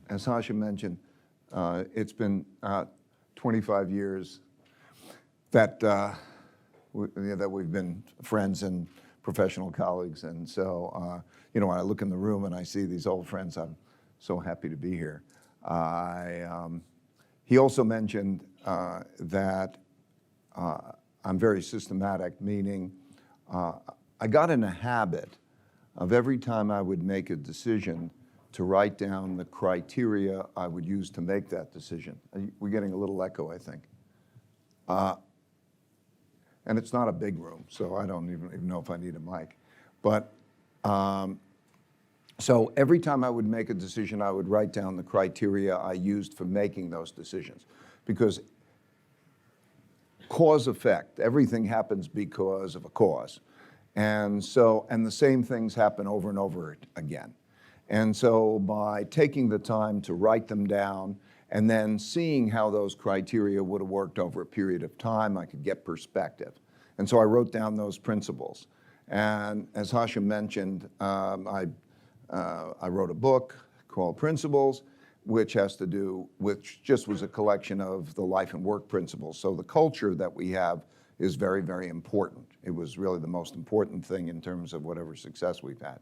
As Sasha mentioned, it's been 25 years that we've been friends and professional colleagues, and so when I look in the room and I see these old friends, I'm so happy to be here. He also mentioned that I'm very systematic, meaning I got in a habit of every time I would make a decision to write down the criteria I would use to make that decision. We're getting a little echo, I think. And it's not a big room, so I don't even know if I need a mic. But so every time I would make a decision, I would write down the criteria I used for making those decisions. Because cause effect, everything happens because of a cause. And the same things happen over and over again. And so by taking the time to write them down and then seeing how those criteria would have worked over a period of time, I could get perspective. And so I wrote down those principles. And as Hasha mentioned, I wrote a book called Principles, which just was a collection of the life and work principles. So the culture that we have is very, very important. It was really the most important thing in terms of whatever success we've had.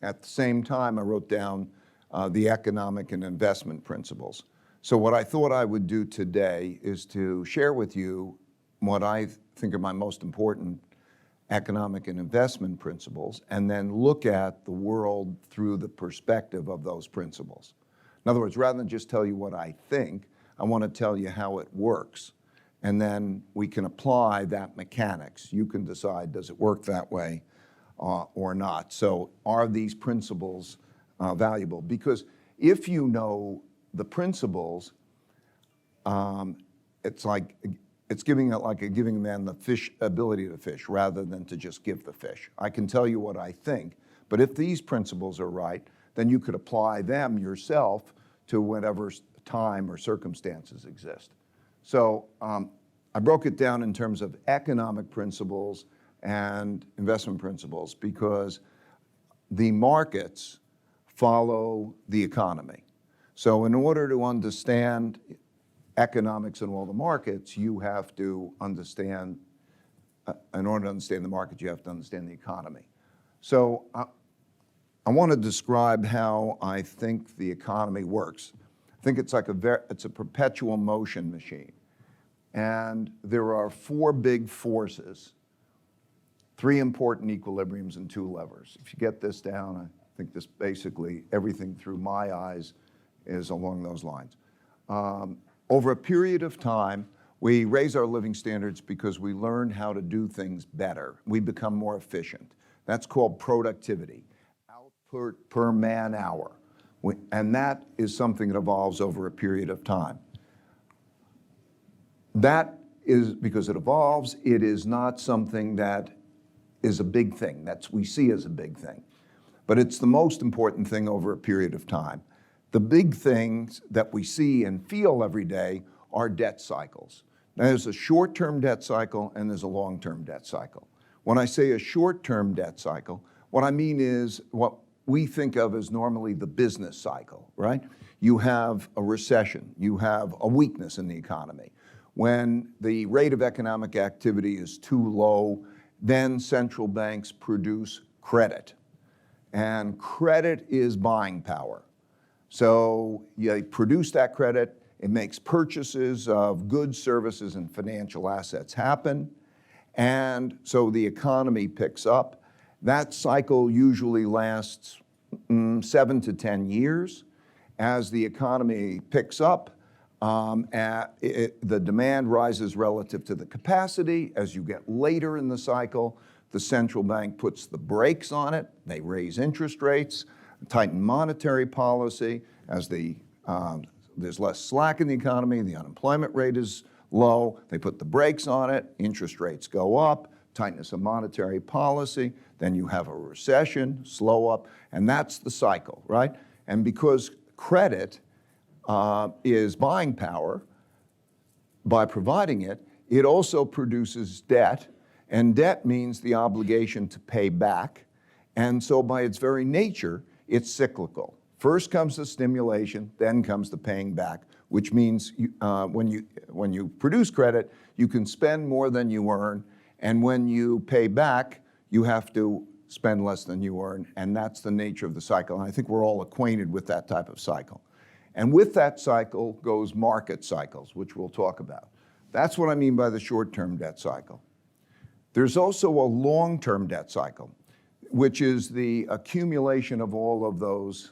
At the same time, I wrote down the economic and investment principles. So what I thought I would do today is to share with you what I think are my most important economic and investment principles, and then look at the world through the perspective of those principles. In other words, rather than just tell you what I think, I want to tell you how it works. And then we can apply that mechanics. You can decide, does it work that way or not? So are these principles valuable? Because if you know the principles, it's giving a man the ability to fish rather than to just give the fish. I can tell you what I think, but if these principles are right, then you could apply them yourself to whatever time or circumstances exist. So I broke it down in terms of economic principles and investment principles because the markets follow the economy. So in order to understand economics and all the markets, you have to understand, in order to understand the market, you have to understand the economy. So I want to describe how I think the economy works. I think it's like it's a perpetual motion machine. And there are four big forces, 3 important equilibriums and 2 levers. If you get this down, I think this basically, everything through my eyes is along those lines. Over a period of time, we raise our living standards because we learn how to do things better. We become more efficient. That's called productivity, output per man hour. And that is something that evolves over a period of time. That is because it evolves. It is not something that is a big thing, that we see as a big thing. But it's the most important thing over a period of time. The big things that we see and feel every day are debt cycles. Now, there's a short-term debt cycle and there's a long-term debt cycle. When I say a short-term debt cycle, what I mean is what we think of as normally the business cycle, right? You have a recession, you have a weakness in the economy. When the rate of economic activity is too low, then central banks produce credit. And credit is buying power. So you produce that credit, it makes purchases of goods, services, and financial assets happen. And so the economy picks up. That cycle usually lasts 7 to 10 years. As the economy picks up, the demand rises relative to the capacity. As you get later in the cycle, the central bank puts the brakes on it. They raise interest rates, tighten monetary policy. As there's less slack in the economy, the unemployment rate is low, they put the brakes on it, interest rates go up, tightness of monetary policy, then you have a recession, slow up, and that's the cycle, right? And because credit is buying power, by providing it, it also produces debt, and debt means the obligation to pay back. And so by its very nature, it's cyclical. First comes the stimulation, then comes the paying back, which means when you produce credit, you can spend more than you earn, and when you pay back, you have to spend less than you earn, and that's the nature of the cycle. And I think we're all acquainted with that type of cycle. And with that cycle goes market cycles, which we'll talk about. That's what I mean by the short-term debt cycle. There's also a long-term debt cycle, which is the accumulation of all of those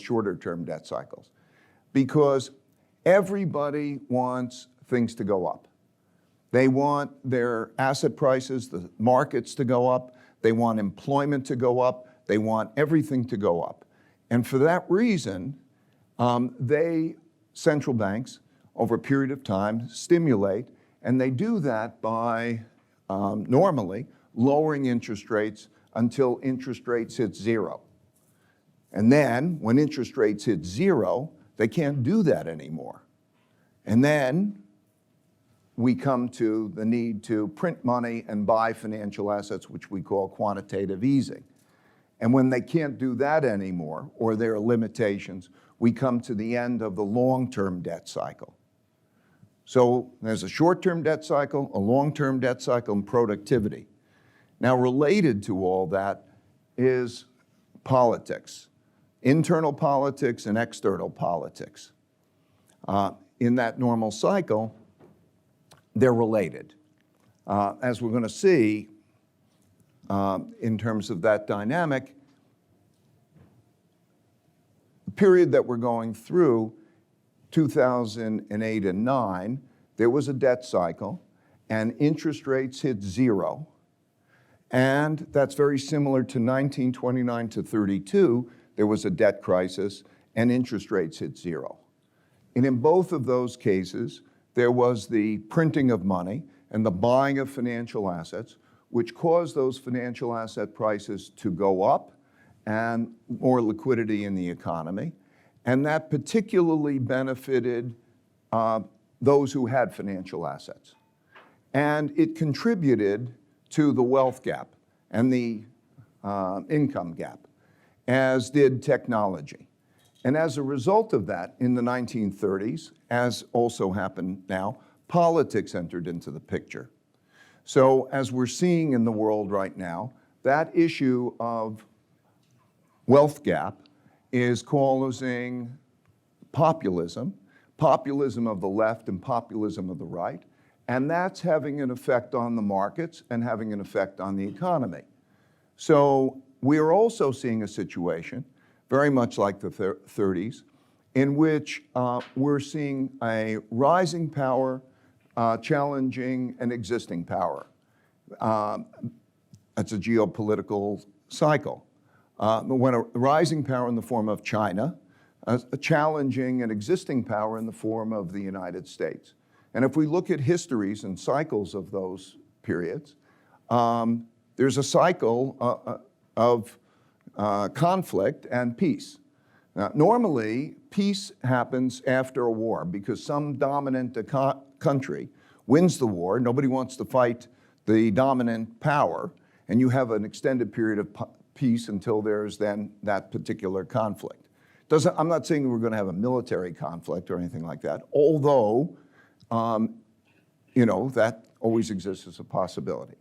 shorter-term debt cycles. Because everybody wants things to go up. They want their asset prices, the markets to go up. They want employment to go up. They want everything to go up. And for that reason, central banks, over a period of time, stimulate, and they do that by normally lowering interest rates until interest rates hit zero. And then, when interest rates hit zero, they can't do that anymore. And then we come to the need to print money and buy financial assets, which we call quantitative easing. And when they can't do that anymore, or there are limitations, we come to the end of the long-term debt cycle. So there's a short-term debt cycle, a long-term debt cycle, and productivity. Now, related to all that is politics, internal politics and external politics. In that normal cycle, they're related. As we're going to see, in terms of that dynamic, the period that we're going through, 2008 and 9, there was a debt cycle, and interest rates hit zero. And that's very similar to 1929 to 32. There was a debt crisis, and interest rates hit zero. And in both of those cases, there was the printing of money and the buying of financial assets, which caused those financial asset prices to go up and more liquidity in the economy. And that particularly benefited those who had financial assets. And it contributed to the wealth gap and the income gap, as did technology. And as a result of that, in the 1930s, as also happened now, politics entered into the picture. So as we're seeing in the world right now, that issue of wealth gap is causing populism of the left and populism of the right, and that's having an effect on the markets and having an effect on the economy. So we're also seeing a situation, very much like the 30s, in which we're seeing a rising power challenging an existing power. That's a geopolitical cycle. When a rising power in the form of China, challenging an existing power in the form of the United States. And if we look at histories and cycles of those periods, there's a cycle of conflict and peace. Now, normally, peace happens after a war because some dominant country wins the war. Nobody wants to fight the dominant power, and you have an extended period of peace until there's then that particular conflict. I'm not saying we're going to have a military conflict or anything like that, although, that always exists as a possibility.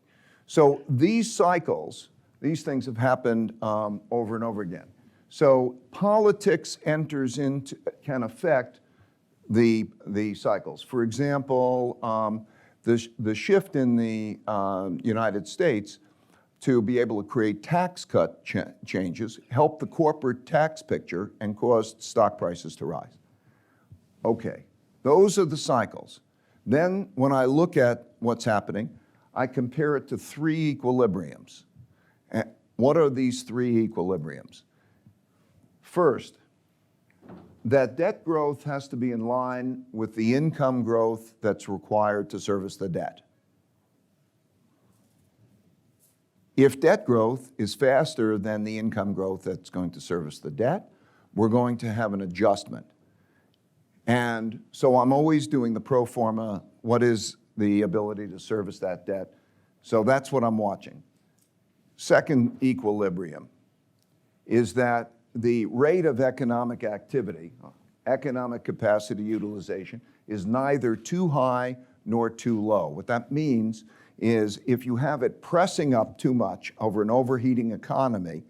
So these cycles, these things have happened over and over again. So politics can affect the cycles. For example, the shift in the United States to be able to create tax cut changes helped the corporate tax picture and caused stock prices to rise. Okay, those are the cycles. Then when I look at what's happening, I compare it to three equilibriums. What are these three equilibriums? First, that debt growth has to be in line with the income growth that's required to service the debt. If debt growth is faster than the income growth that's going to service the debt, we're going to have an adjustment. And so I'm always doing the pro forma, what is the ability to service that debt? So that's what I'm watching. second equilibrium is that the rate of economic activity, economic capacity utilization, is neither too high nor too low. What that means is if you have it pressing up too much over an overheating economy,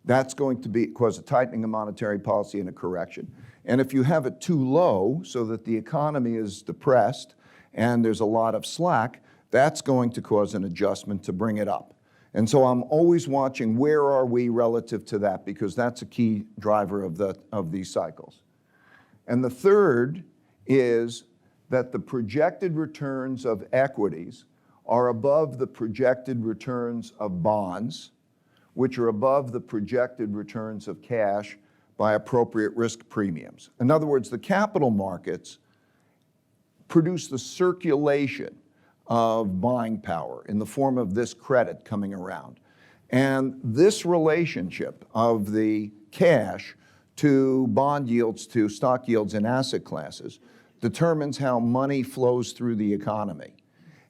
that's going to cause a tightening of monetary policy and a correction. And if you have it too low so that the economy is depressed and there's a lot of slack, that's going to cause an adjustment to bring it up. And so I'm always watching where are we relative to that, because that's a key driver of these cycles. And the third is that the projected returns of equities are above the projected returns of bonds, which are above the projected returns of cash by appropriate risk premiums. In other words, the capital markets produce the circulation of buying power in the form of this credit coming around. And this relationship of the cash to bond yields, to stock yields and asset classes determines how money flows through the economy.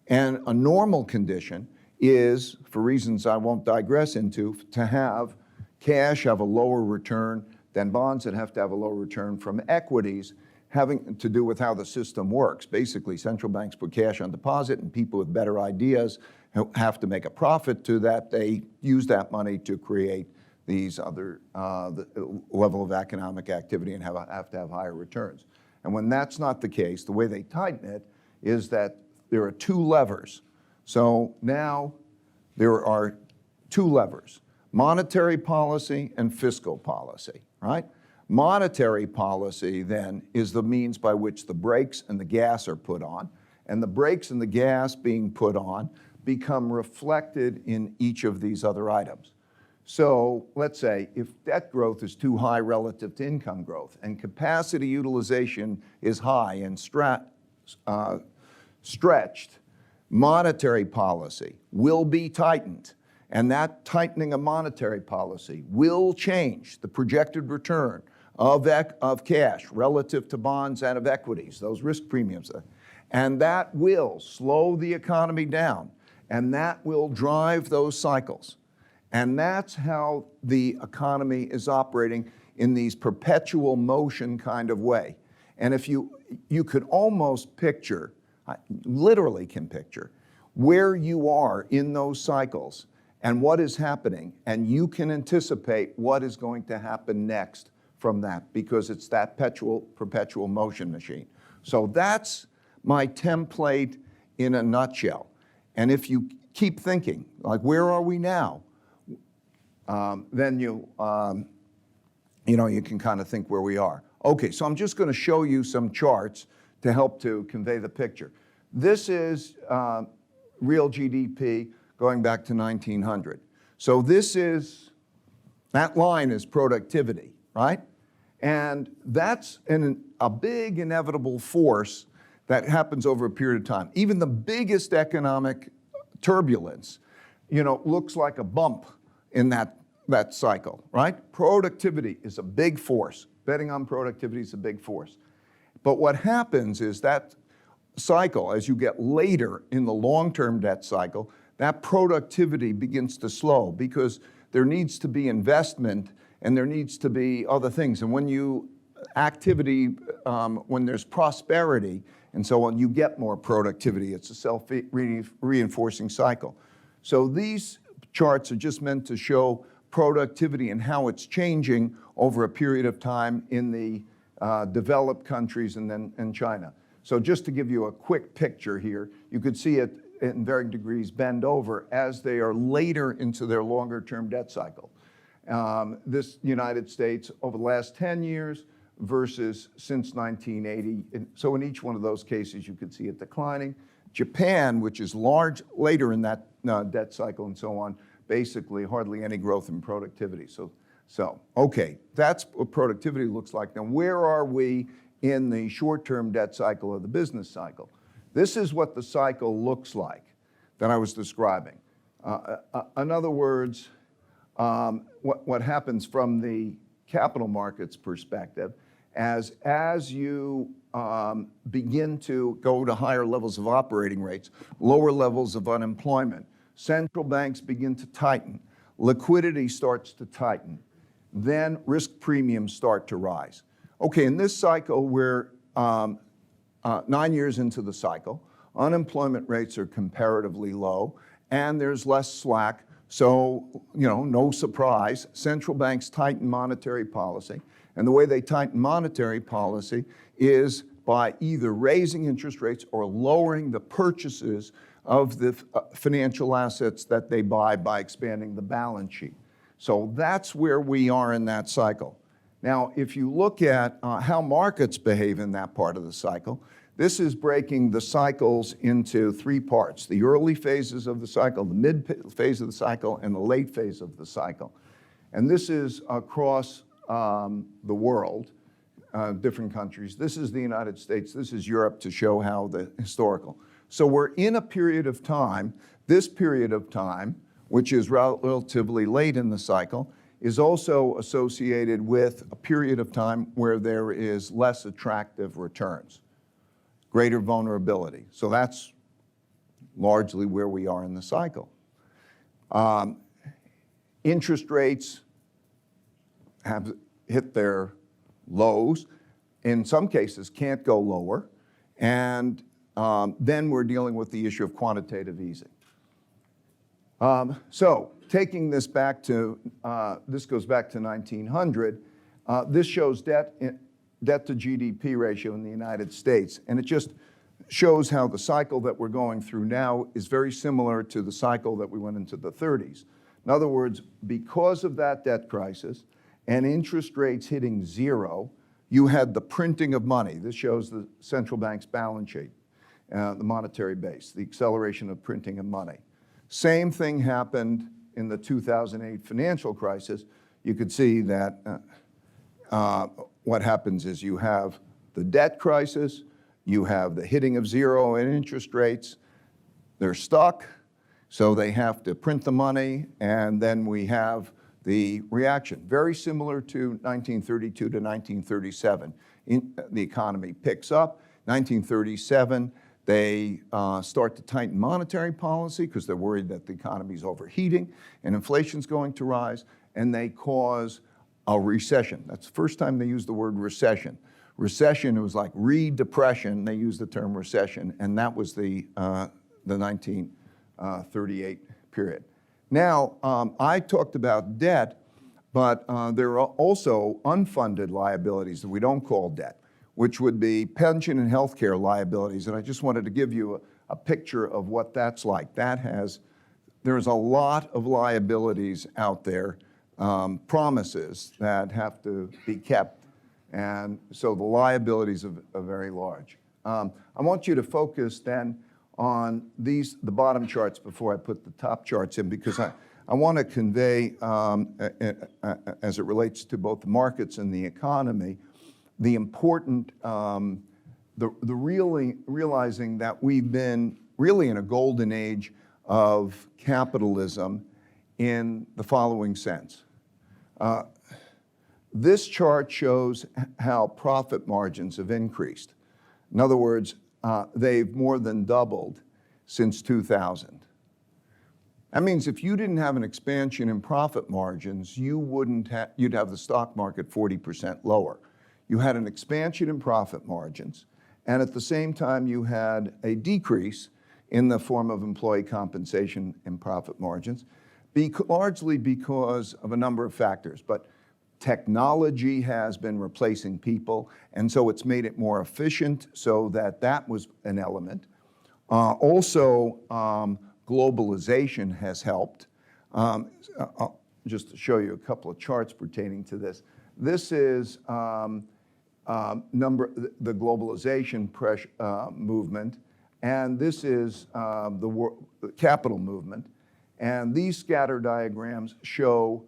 And a normal condition is, for reasons I won't digress into, to have cash have a lower return than bonds that have to have a lower return from equities, having to do with how the system works. Basically, central banks put cash on deposit, and people with better ideas have to make a profit to that. They use that money to create these other the level of economic activity and have to have higher returns. And when that's not the case, the way they tighten it is that there are two levers. So now there are two levers: monetary policy and fiscal policy, right? Monetary policy, then, is the means by which the brakes and the gas are put on, and the brakes and the gas being put on become reflected in each of these other items. So let's say if debt growth is too high relative to income growth and capacity utilization is high and stretched, monetary policy will be tightened. And that tightening of monetary policy will change the projected return of cash relative to bonds and of equities, those risk premiums. And that will slow the economy down, and that will drive those cycles. And that's how the economy is operating in these perpetual motion kind of way. And if you could almost picture, literally can picture, where you are in those cycles and what is happening, and you can anticipate what is going to happen next from that, because it's that perpetual motion machine. So that's my template in a nutshell. And if you keep thinking, like, where are we now? Then you can kind of think where we are. Okay, so I'm just going to show you some charts to help to convey the picture. This is real GDP going back to 1900. So that line is productivity, right? And that's a big inevitable force that happens over a period of time. Even the biggest economic turbulence, looks like a bump in that cycle, right? Productivity is a big force. Betting on productivity is a big force. But what happens is that cycle, as you get later in the long-term debt cycle, that productivity begins to slow because there needs to be investment and there needs to be other things. And when there's prosperity and so on, you get more productivity. It's a self-reinforcing cycle. So these charts are just meant to show productivity and how it's changing over a period of time in the developed countries and China. So just to give you a quick picture here, you could see it in varying degrees bend over as they are later into their longer term debt cycle. This United States over the last 10 years versus since 1980. So in each one of those cases, you could see it declining. Japan, which is later in that debt cycle and so on, basically hardly any growth in productivity. So okay, that's what productivity looks like. Now, where are we in the short-term debt cycle or the business cycle? This is what the cycle looks like that I was describing. In other words, what happens from the capital markets perspective, as you begin to go to higher levels of operating rates, lower levels of unemployment, central banks begin to tighten. liquidity starts to tighten. Then risk premiums start to rise. Okay, in this cycle, we're 9 years into the cycle. Unemployment rates are comparatively low, and there's less slack. So, no surprise, central banks tighten monetary policy. And the way they tighten monetary policy is by either raising interest rates or lowering the purchases of the financial assets that they buy by expanding the balance sheet. So that's where we are in that cycle. Now, if you look at how markets behave in that part of the cycle, this is breaking the cycles into 3 parts: the early phases of the cycle, the mid phase of the cycle, and the late phase of the cycle. And this is across the world, different countries. This is the United States, this is Europe, to show how the historical. So we're in a period of time, this period of time, which is relatively late in the cycle, is also associated with a period of time where there is less attractive returns, greater vulnerability. So that's largely where we are in the cycle. Interest rates have hit their lows, in some cases can't go lower, and then we're dealing with the issue of quantitative easing. So taking this back to, this goes back to 1900, this shows debt to GDP ratio in the United States, and it just shows how the cycle that we're going through now is very similar to the cycle that we went into the 30s. In other words, because of that debt crisis and interest rates hitting 0, you had the printing of money. This shows the central bank's balance sheet, the monetary base, the acceleration of printing of money. Same thing happened in the 2008 financial crisis. You could see that what happens is you have the debt crisis, you have the hitting of 0 in interest rates, they're stuck, so they have to print the money, and then we have the reaction. Very similar to 1932 to 1937. The economy picks up. 1937, they start to tighten monetary policy because they're worried that the economy's overheating and inflation's going to rise, and they cause a recession. That's the first time they used the word recession. Recession, it was like re-depression. They used the term recession, and that was the 1938 period. Now, I talked about debt, but there are also unfunded liabilities that we don't call debt, which would be pension and healthcare liabilities. And I just wanted to give you a picture of what that's like. There's a lot of liabilities out there, promises that have to be kept. And so the liabilities are very large. I want you to focus then on the bottom charts before I put the top charts in, because I want to convey, as it relates to both the markets and the economy, the important, realizing that we've been really in a golden age of capitalism in the following sense. This chart shows how profit margins have increased. In other words, they've more than doubled since 2000. That means if you didn't have an expansion in profit margins, you'd have the stock market 40% lower. You had an expansion in profit margins, and at the same time you had a decrease in the form of employee compensation and profit margins, largely because of a number of factors. But technology has been replacing people, and so it's made it more efficient, so that was an element. Also, globalization has helped. Just to show you a couple of charts pertaining to this. This is the globalization movement, and this is the capital movement. And these scatter diagrams show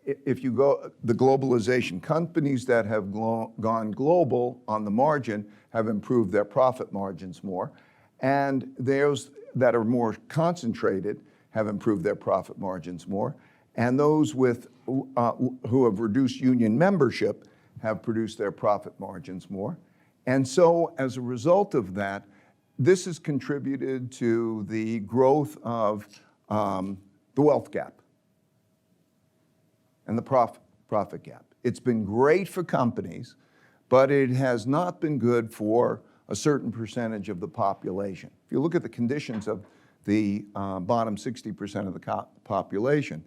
if you go, the globalization, companies that have gone global on the margin have improved their profit margins more, and those that are more concentrated have improved their profit margins more, and those who have reduced union membership have produced their profit margins more. And so as a result of that, this has contributed to the growth of the wealth gap and the profit gap. It's been great for companies, but it has not been good for a certain percentage of the population. If you look at the conditions of the bottom 60% of the population,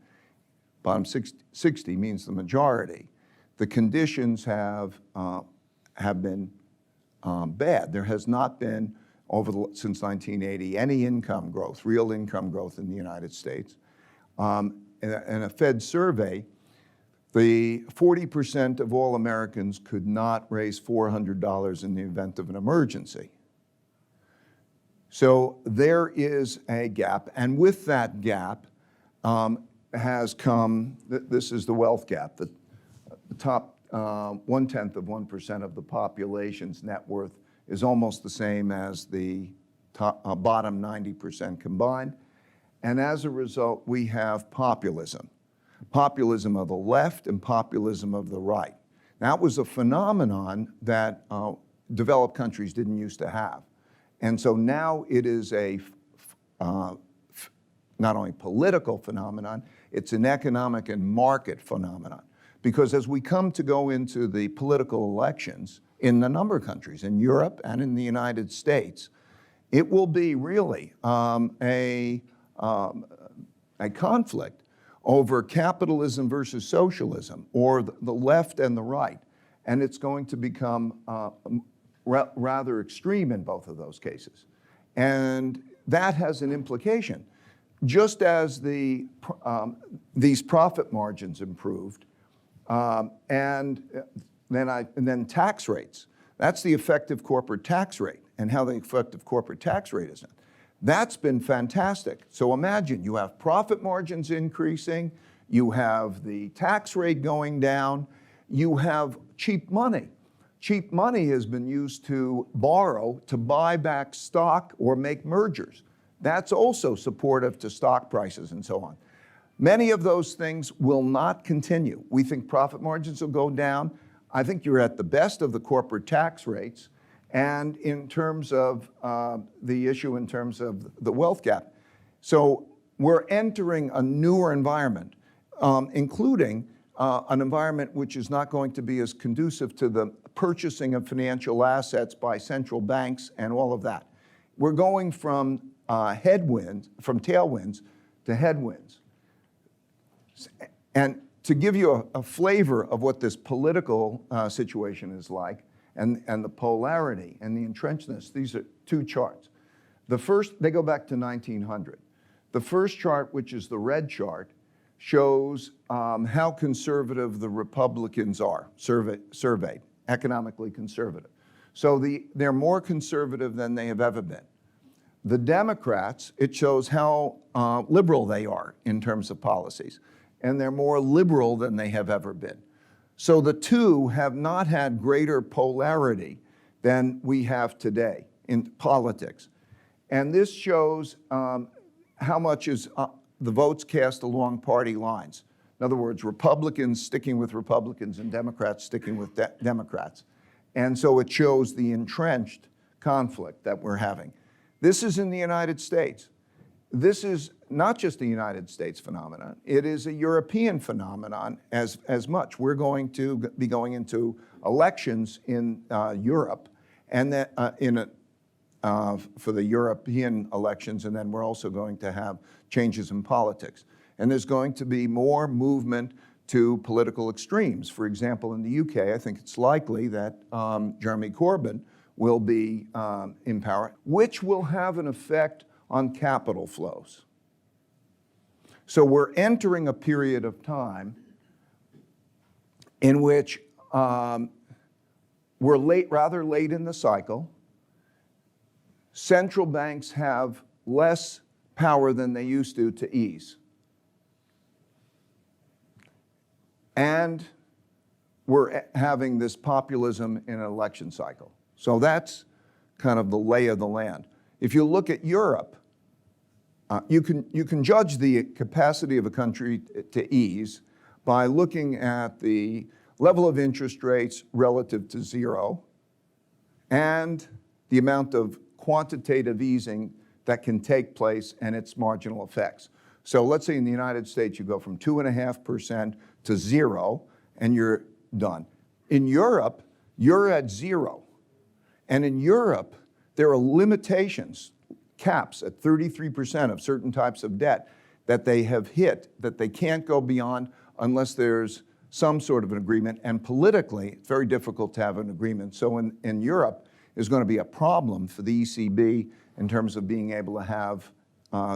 bottom 60 means the majority, the conditions have been bad. There has not been, since 1980, any income growth, real income growth in the United States. In a Fed survey, the 40% of all Americans could not raise $400 in the event of an emergency. So there is a gap, and with that gap has come, this is the wealth gap, the top 1/10 of 1% of the population's net worth is almost the same as the bottom 90% combined. And as a result, we have populism. Populism of the left and populism of the right. That was a phenomenon that developed countries didn't used to have. And so now it is a not only political phenomenon, it's an economic and market phenomenon. Because as we come to go into the political elections in a number of countries, in Europe and in the United States, it will be really a conflict over capitalism versus socialism, or the left and the right. And it's going to become rather extreme in both of those cases. And that has an implication. Just as these profit margins improved, and then tax rates, that's the effective corporate tax rate, and how the effective corporate tax rate is. That's been fantastic. So imagine you have profit margins increasing, you have the tax rate going down, you have cheap money. Cheap money has been used to borrow to buy back stock or make mergers. That's also supportive to stock prices and so on. Many of those things will not continue. We think profit margins will go down. I think you're at the best of the corporate tax rates. And in terms of the issue in terms of the wealth gap. So we're entering a newer environment, including an environment which is not going to be as conducive to the purchasing of financial assets by central banks and all of that. We're going from tailwinds to headwinds. And to give you a flavor of what this political situation is like, and the polarity and the entrenchedness, these are two charts. The first, they go back to 1900. The first chart, which is the red chart, shows how conservative the Republicans are, surveyed, economically conservative. So they're more conservative than they have ever been. The Democrats, it shows how liberal they are in terms of policies, and they're more liberal than they have ever been. So the two have not had greater polarity than we have today in politics. And this shows how much is the votes cast along party lines. In other words, Republicans sticking with Republicans and Democrats sticking with Democrats. And so it shows the entrenched conflict that we're having. This is in the United States. This is not just a United States phenomenon, it is a European phenomenon as much. We're going to be going into elections in Europe, and that for the European elections, and then we're also going to have changes in politics. And there's going to be more movement to political extremes. For example, in the UK, I think it's likely that Jeremy Corbyn will be in power, which will have an effect on capital flows. So we're entering a period of time in which we're rather late in the cycle. Central banks have less power than they used to ease. And we're having this populism in an election cycle. So that's kind of the lay of the land. If you look at Europe, you can judge the capacity of a country to ease by looking at the level of interest rates relative to zero and the amount of quantitative easing that can take place and its marginal effects. So let's say in the United States, you go from 2.5% to 0, and you're done. In Europe, you're at 0. And in Europe, there are limitations, caps at 33% of certain types of debt that they have hit, that they can't go beyond unless there's some sort of an agreement. And politically, it's very difficult to have an agreement. So in Europe, there's going to be a problem for the ECB in terms of being able to have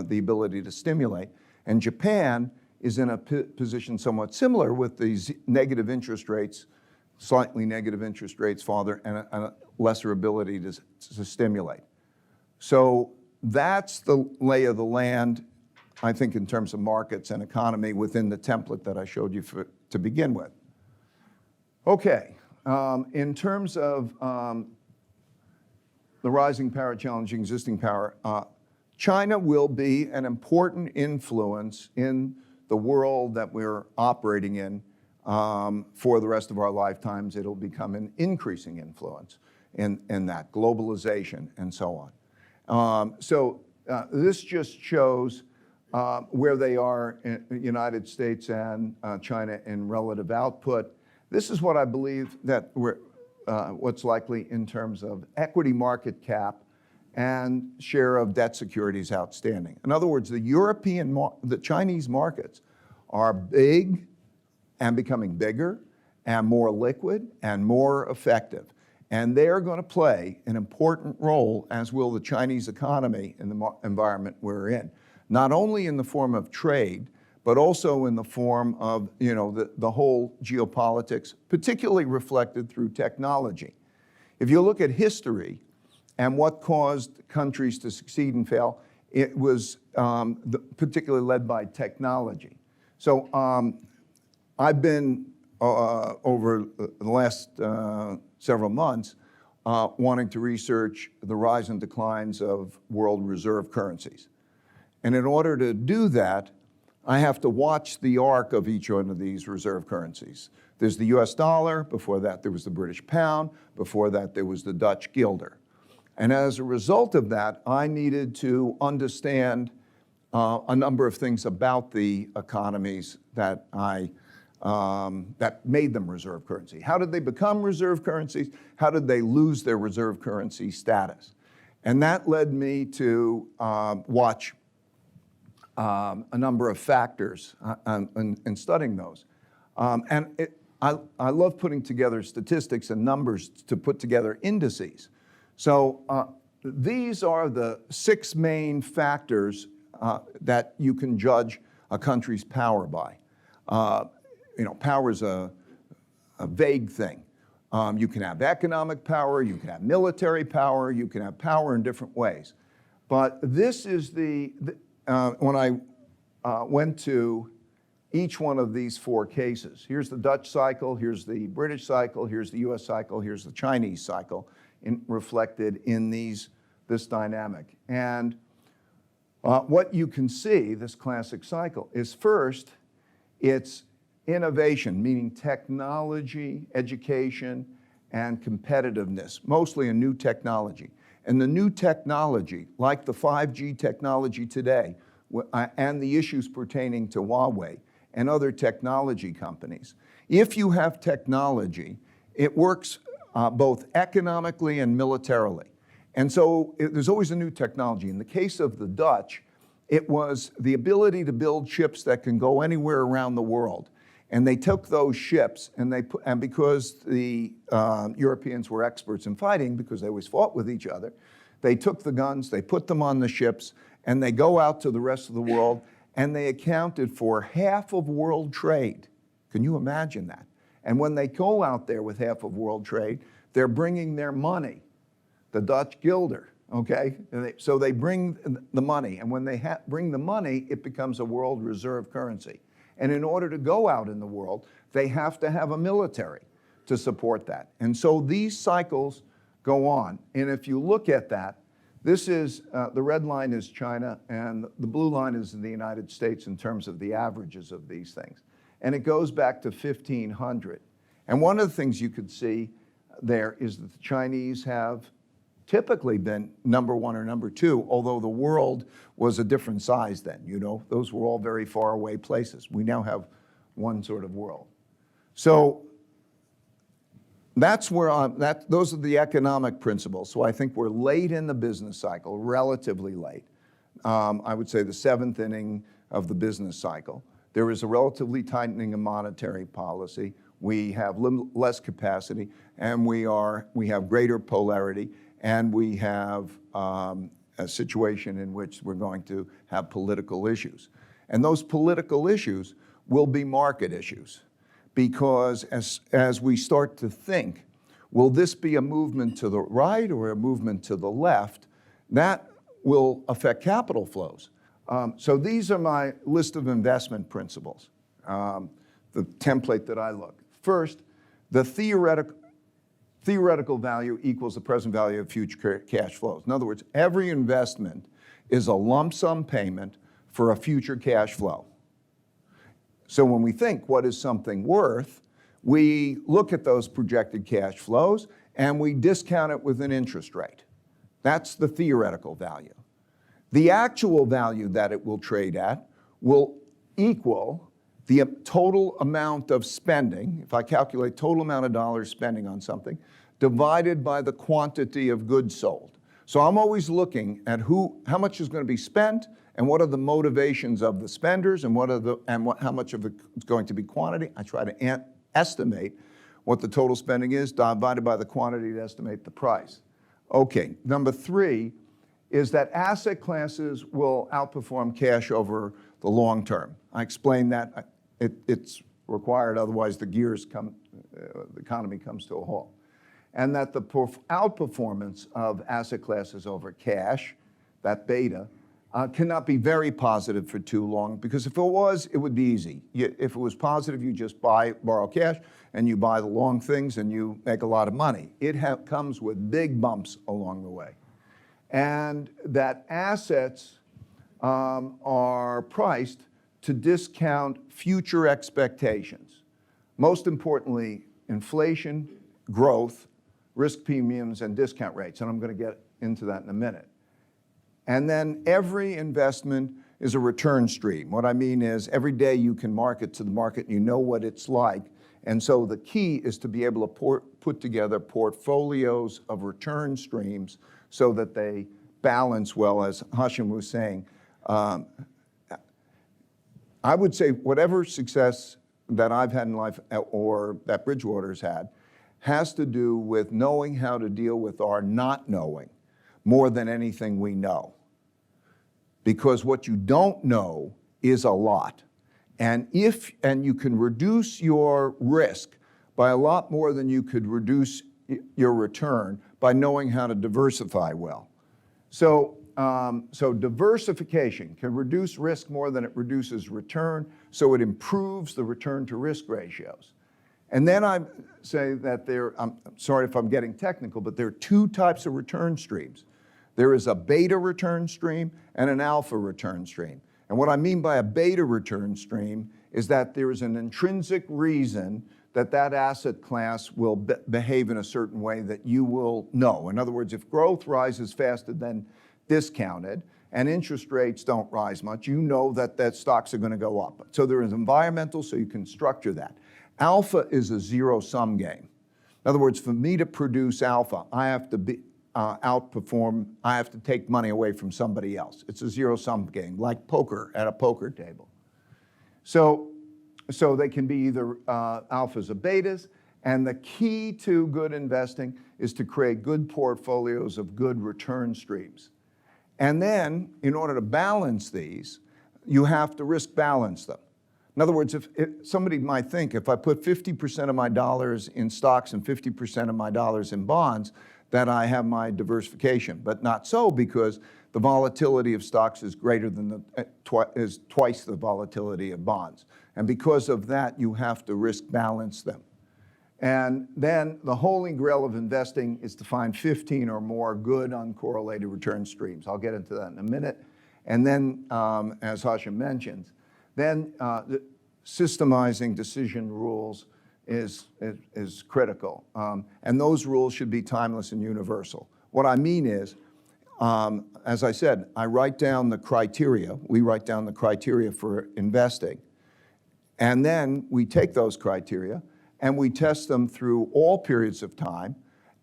the ability to stimulate. And Japan is in a position somewhat similar with these negative interest rates, slightly negative interest rates, father, and a lesser ability to stimulate. So that's the lay of the land, I think, in terms of markets and economy within the template that I showed you to begin with. Okay, in terms of the rising power challenging existing power, China will be an important influence in the world that we're operating in for the rest of our lifetimes. It'll become an increasing influence in that globalization and so on. This just shows where they are in the United States and China in relative output. This is what I believe that what's likely in terms of equity market cap and share of debt securities outstanding. In other words, the Chinese markets are big and becoming bigger and more liquid and more effective. And they are going to play an important role, as will the Chinese economy in the environment we're in. Not only in the form of trade, but also in the form of the whole geopolitics, particularly reflected through technology. If you look at history and what caused countries to succeed and fail, it was particularly led by technology. So I've been, over the last several months, wanting to research the rise and declines of world reserve currencies. And in order to do that, I have to watch the arc of each one of these reserve currencies. There's the US dollar, before that there was the British pound, before that there was the Dutch guilder. And as a result of that, I needed to understand a number of things about the economies that that made them reserve currency. How did they become reserve currencies? How did they lose their reserve currency status? And that led me to watch a number of factors in studying those. I love putting together statistics and numbers to put together indices. So these are the 6 main factors that you can judge a country's power by. Power is a vague thing. You can have economic power, you can have military power, you can have power in different ways. But this is when I went to each one of these 4 cases. Here's the Dutch cycle, here's the British cycle, here's the US cycle, here's the Chinese cycle, reflected in this dynamic. And what you can see, this classic cycle, is first, it's innovation, meaning technology, education, and competitiveness, mostly a new technology. And the new technology, like the 5G technology today, and the issues pertaining to Huawei and other technology companies, if you have technology, it works both economically and militarily. And so there's always a new technology. In the case of the Dutch, it was the ability to build ships that can go anywhere around the world. And they took those ships, and because the Europeans were experts in fighting, because they always fought with each other, they took the guns, they put them on the ships, and they go out to the rest of the world, and they accounted for half of world trade. Can you imagine that? And when they go out there with half of world trade, they're bringing their money, the Dutch guilder, okay? So they bring the money, and when they bring the money, it becomes a world reserve currency. And in order to go out in the world, they have to have a military to support that. And so these cycles go on. And if you look at that, this is, the red line is China, and the blue line is the United States in terms of the averages of these things. And it goes back to 1500. And one of the things you could see there is that the Chinese have typically been number one or number two, although the world was a different size then, you know. Those were all very far away places. We now have one sort of world. So that's where those are the economic principles. So I think we're late in the business cycle, relatively late. I would say the 7th inning of the business cycle. There is a relatively tightening of monetary policy. We have less capacity, and we have greater polarity, and we have a situation in which we're going to have political issues. And those political issues will be market issues, because as we start to think, will this be a movement to the right or a movement to the left, that will affect capital flows. So these are my list of investment principles, the template that I look. First, the theoretical value equals the present value of future cash flows. In other words, every investment is a lump sum payment for a future cash flow. So when we think, what is something worth, we look at those projected cash flows and we discount it with an interest rate. That's the theoretical value. The actual value that it will trade at will equal the total amount of spending, if I calculate total amount of dollars spending on something, divided by the quantity of goods sold. So I'm always looking at how much is going to be spent, and what are the motivations of the spenders, and how much of it is going to be quantity. I try to estimate what the total spending is, divided by the quantity to estimate the price. Okay, number 3 is that asset classes will outperform cash over the long term. I explained that. It's required, otherwise the economy comes to a halt. And that the outperformance of asset classes over cash, that beta, cannot be very positive for too long, because if it was, it would be easy. If it was positive, you just borrow cash, and you buy the long things, and you make a lot of money. It comes with big bumps along the way. And that assets are priced to discount future expectations. Most importantly, inflation, growth, risk premiums, and discount rates. And I'm going to get into that in a minute. And then every investment is a return stream. What I mean is every day you can market to the market, and you know what it's like. And so the key is to be able to put together portfolios of return streams so that they balance well, as Hashim was saying. I would say whatever success that I've had in life, or that Bridgewater's had, has to do with knowing how to deal with our not knowing more than anything we know. Because what you don't know is a lot. And you can reduce your risk by a lot more than you could reduce your return by knowing how to diversify well. So diversification can reduce risk more than it reduces return, so it improves the return to risk ratios. And then I say that I'm sorry if I'm getting technical, but there are 2 types of return streams. There is a beta return stream and an alpha return stream. And what I mean by a beta return stream is that there is an intrinsic reason that asset class will behave in a certain way that you will know. In other words, if growth rises faster than discounted and interest rates don't rise much, you know that stocks are going to go up. So there is environmental, so you can structure that. Alpha is a zero-sum game. In other words, for me to produce alpha, I have to outperform, I have to take money away from somebody else. It's a zero-sum game, like poker at a poker table. So they can be either alphas or betas, and the key to good investing is to create good portfolios of good return streams. And then, in order to balance these, you have to risk balance them. In other words, if somebody might think, if I put 50% of my dollars in stocks and 50% of my dollars in bonds, that I have my diversification. But not so, because the volatility of stocks is greater than is twice the volatility of bonds. And because of that, you have to risk balance them. And then the holy grail of investing is to find 15 or more good uncorrelated return streams. I'll get into that in a minute. And then, as Hashim mentions, then systemizing decision rules is critical. And those rules should be timeless and universal. What I mean is, as I said, I write down the criteria. We write down the criteria for investing. And then we take those criteria and we test them through all periods of time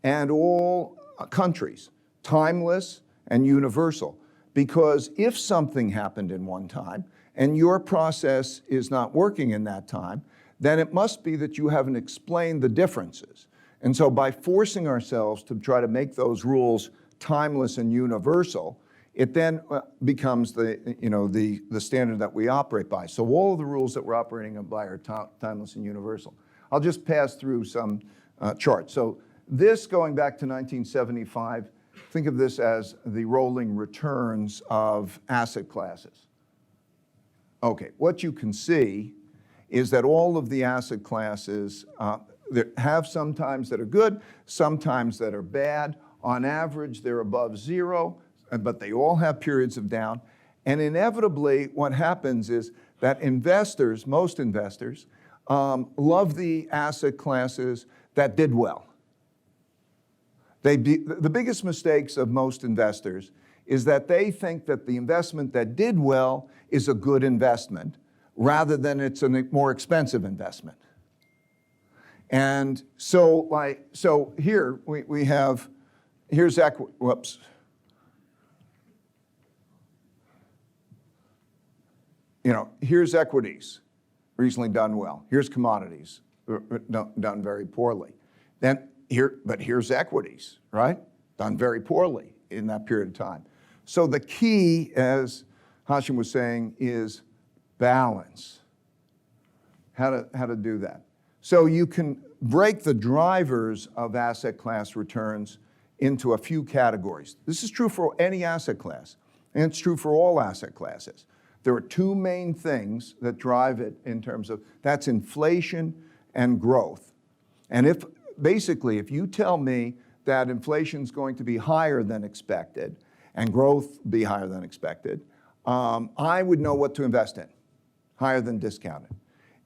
and all countries, timeless and universal. Because if something happened in one time and your process is not working in that time, then it must be that you haven't explained the differences. And so by forcing ourselves to try to make those rules timeless and universal, it then becomes the standard that we operate by. So all of the rules that we're operating by are timeless and universal. I'll just pass through some charts. So this, going back to 1975, think of this as the rolling returns of asset classes. Okay, what you can see is that all of the asset classes have some times that are good, sometimes that are bad. On average, they're above zero, but they all have periods of down. And inevitably, what happens is that investors, most investors, love the asset classes that did well. The biggest mistakes of most investors is that they think that the investment that did well is a good investment, rather than it's a more expensive investment. And so here we have, here's equity, whoops. Here's equities, recently done well. Here's commodities, done very poorly. But here's equities, right? Done very poorly in that period of time. So the key, as Hashim was saying, is balance. How to do that. So you can break the drivers of asset class returns into a few categories. This is true for any asset class, and it's true for all asset classes. There are two main things that drive it in terms of, that's inflation and growth. And if you tell me that inflation is going to be higher than expected and growth be higher than expected, I would know what to invest in, higher than discounted.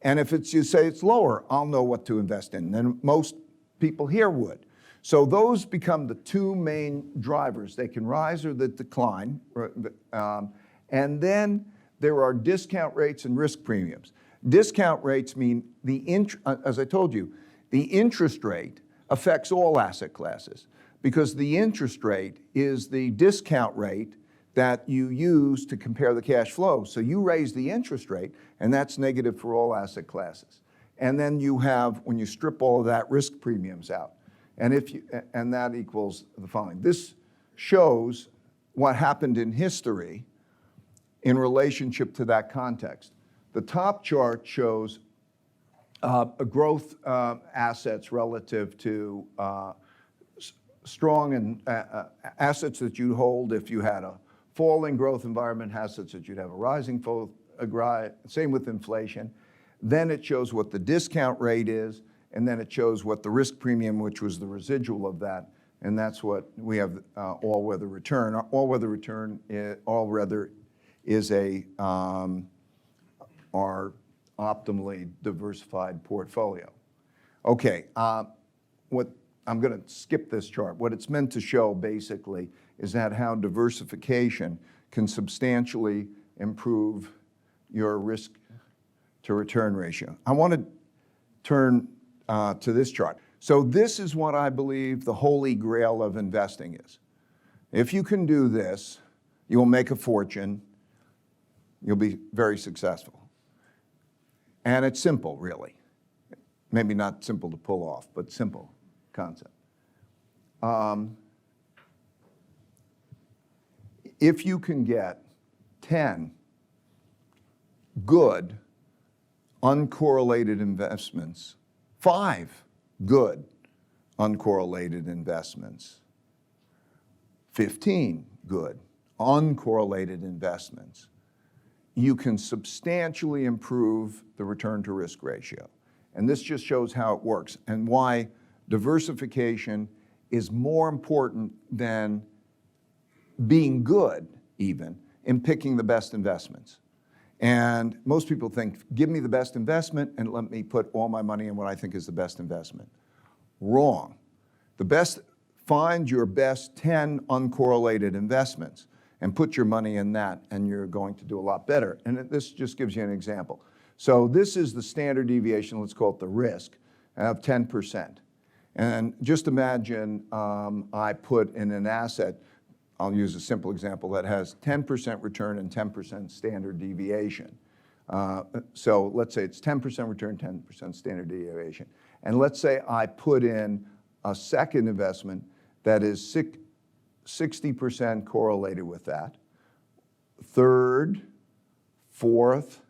And if you say it's lower, I'll know what to invest in, and most people here would. So those become the two main drivers. They can rise or they decline. And then there are discount rates and risk premiums. Discount rates mean, as I told you, the interest rate affects all asset classes, because the interest rate is the discount rate that you use to compare the cash flow. So you raise the interest rate, and that's negative for all asset classes. And then you have, when you strip all of that, risk premiums out. And that equals the following. This shows what happened in history in relationship to that context. The top chart shows growth assets relative to strong and assets that you hold if you had a falling growth environment, assets that you'd have a rising, same with inflation. Then it shows what the discount rate is, and then it shows what the risk premium, which was the residual of that, and that's what we have all-weather return. All-weather return, all-weather is our optimally diversified portfolio. Okay, I'm going to skip this chart. What it's meant to show, basically, is that how diversification can substantially improve your risk to return ratio. I want to turn to this chart. So this is what I believe the holy grail of investing is. If you can do this, you will make a fortune. You'll be very successful. And it's simple, really. Maybe not simple to pull off, but simple concept. If you can get 10 good uncorrelated investments, 5 good uncorrelated investments, 15 good uncorrelated investments, you can substantially improve the return to risk ratio. And this just shows how it works and why diversification is more important than being good, even, in picking the best investments. And most people think, give me the best investment and let me put all my money in what I think is the best investment. Wrong. find your best 10 uncorrelated investments and put your money in that, and you're going to do a lot better. And this just gives you an example. So this is the standard deviation, let's call it the risk, of 10%. And just imagine I put in an asset, I'll use a simple example, that has 10% return and 10% standard deviation. So let's say it's 10% return, 10% standard deviation. And let's say I put in a second investment that is 60% correlated with that, third, fourth,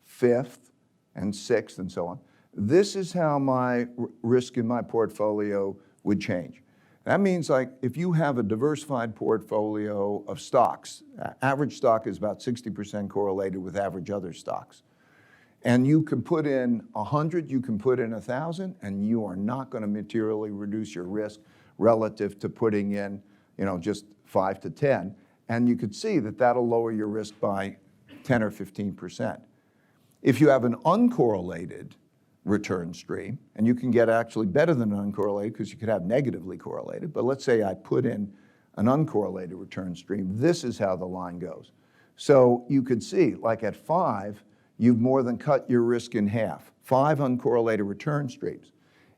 fifth, and sixth, and so on. This is how my risk in my portfolio would change. That means, like, if you have a diversified portfolio of stocks, average stock is about 60% correlated with average other stocks. And you can put in 100, you can put in 1,000, and you are not going to materially reduce your risk relative to putting in, just 5 to 10. And you could see that that'll lower your risk by 10 or 15%. If you have an uncorrelated return stream, and you can get actually better than uncorrelated because you could have negatively correlated, but let's say I put in an uncorrelated return stream, this is how the line goes. So you could see, like at 5, you've more than cut your risk in half. 5 uncorrelated return streams.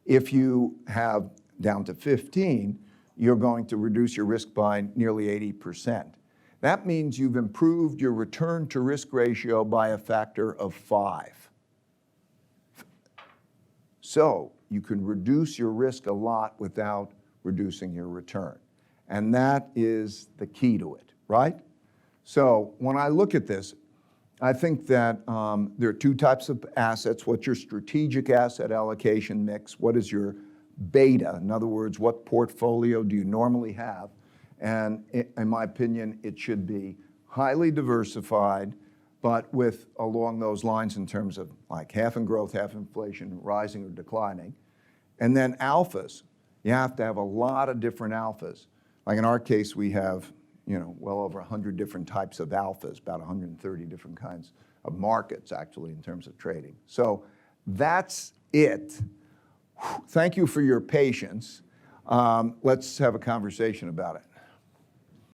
If you have down to 15, you're going to reduce your risk by nearly 80%. That means you've improved your return to risk ratio by a factor of 5. So you can reduce your risk a lot without reducing your return. And that is the key to it, right? So when I look at this, I think that there are 2 types of assets. What's your strategic asset allocation mix? What is your beta? In other words, what portfolio do you normally have? And in my opinion, it should be highly diversified, but with along those lines in terms of like half in growth, half inflation, rising or declining. And then alphas. You have to have a lot of different alphas. Like in our case, we have well over 100 different types of alphas, about 130 different kinds of markets, actually, in terms of trading. So that's it. Thank you for your patience. Let's have a conversation about it.